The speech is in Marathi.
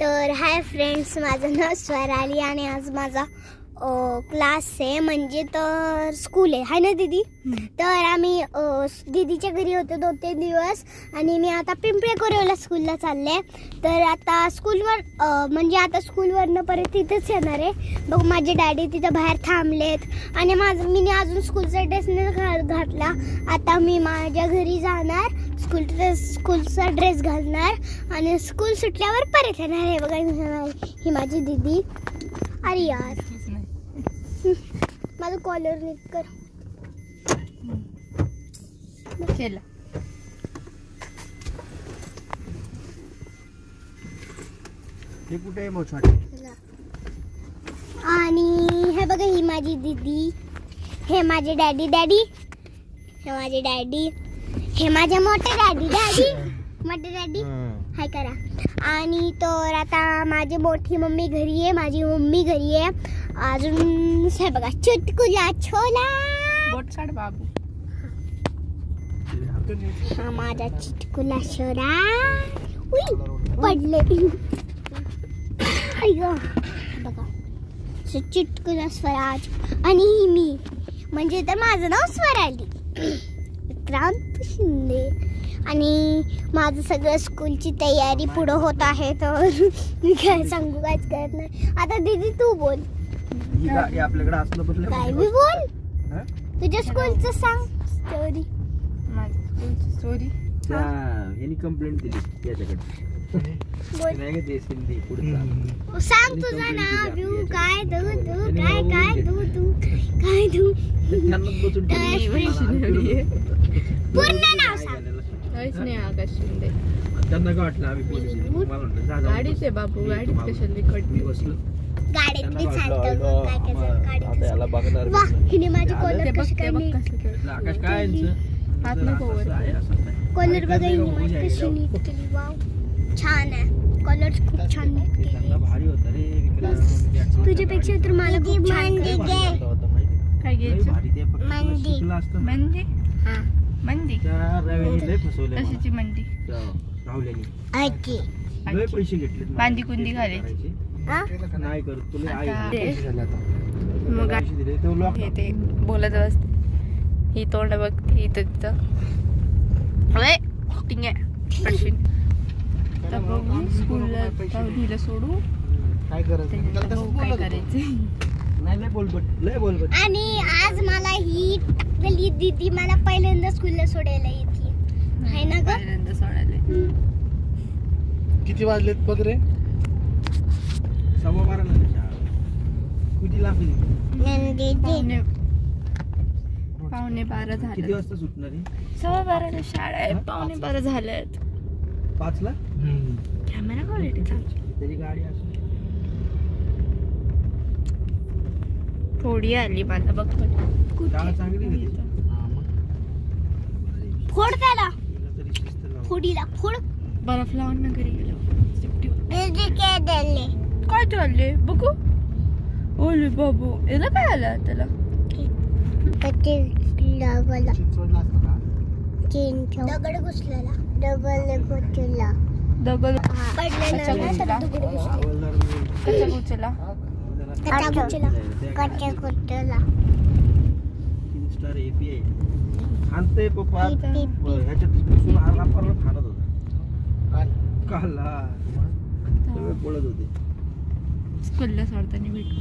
तर हाय फ्रेंड्स, माझं नाव स्वराली आणि आज माझा क्लास आहे, म्हणजे तर स्कूल आहे, हाय ना दीदी. तर आम्ही दीदीच्या घरी होतो 2-3 दिवस आणि मी आता पिंपळे कोरेवला स्कूलला चालले. तर आता स्कूलवर म्हणजे आता स्कूलवरनं परत तिथंच येणार आहे. बघ माझे डॅडी तिथं बाहेर थांबलेत आणि मी अजून स्कूलचा ड्रेस नाही घातला. आता मी माझ्या घरी जाणार, स्कूलचा ड्रेस घालणार आणि स्कूल सुटल्यावर परत येणार आहे. बघा ही माझी दीदी. अरे यार माझं कॉलर नीट कर. केला हे कुठे आहे मोठे. आणि हे बघा ही माझी दीदी, हे माझे डॅडी, हे माझे डॅडी, हे माझे मोठे डॅडी हाय करा. आणि तर आता माझी मोठी मम्मी घरी आहे, माझी मम्मी घरी आहे. अजून हे बघा चुटकुला छोला बोट काढ बाबू. हा माझा चुटकुला छोला. पडले बघा चुटकुला स्वराज. आणि मी म्हणजे तर माझं नाव स्वराली क्रांत शिंदे. आणि माझं सगळं स्कूलची तयारी पुढं होत आहे. तर मी काय सांगू, काहीच करत नाही. आता दीदी तू बोल. आपल्याकडे असलं बसलं काय मी बोल, तुझ्या स्कूलचं सांग स्टोरी. माझी स्कूलची स्टोरी. यांनी कंप्लेंट दिली त्याच्याकडे. सांग तुझं नाव, काय तू पूर्ण नाव सांग. आकाश शिंदे. त्यांना काय वाटलं आम्ही पोलीस आहे. मला म्हटलं गाडीचे बाबू, गाडीत कशाला रेकॉर्ड बसलो गाडीत मी चालतो. वा हिने माझी कॉलर कशी काय नीट. आकाश काय यांचं हात नको वर. कॉलर बघा हिने माझी कशी नीट केली. वाव छान आहे कॉलर, खूप छान नीट केली. भारी होता रे विक्रम. तुझ्यापेक्षा तर मला खूप छान काय घ्यायचं? मंदी. हा मंदी. कशाची मंदी? लय पैसे घेतले. बांधी कुंदी घालायची नाही करत तुला. मग हे ते बोलत असते. ही तोंड बघते इथं तिथं. टिंग आहे. तर बघू स्कूलला दिलं सोडू. काय करायचं काय करायचं. आणि आज मला ही टाकलेली दीदी मला पहिल्यांदा स्कूलला सोडायला येते, आहे ना ग? पहिल्यांदा सोडायला. किती वाजलेत बघ रे? 12:15 किती लागली? 12:15 झाले. किती वाजता सुटणार आहे? 12:15 शाळा आहे. 12:15 झाल्यात. 5 ला कॅमेरा क्वालिटी चांगली. त्याची गाडी असते थोडी आली मला बघ. चांगली फोड त्याला, फोडीला फोड. बर्फ लावून ना घरी गेलो. काय काय चालले बघू. ओले बाबू याला काय आलं त्याला. दगड घुसलेला, दगड कच्चा स्टार एपीआय आणते पप्पा. ह्याच्यात बसून आराम खाणत होता काल. सगळे पळत होते. स्कूलला सोडताना भेटू.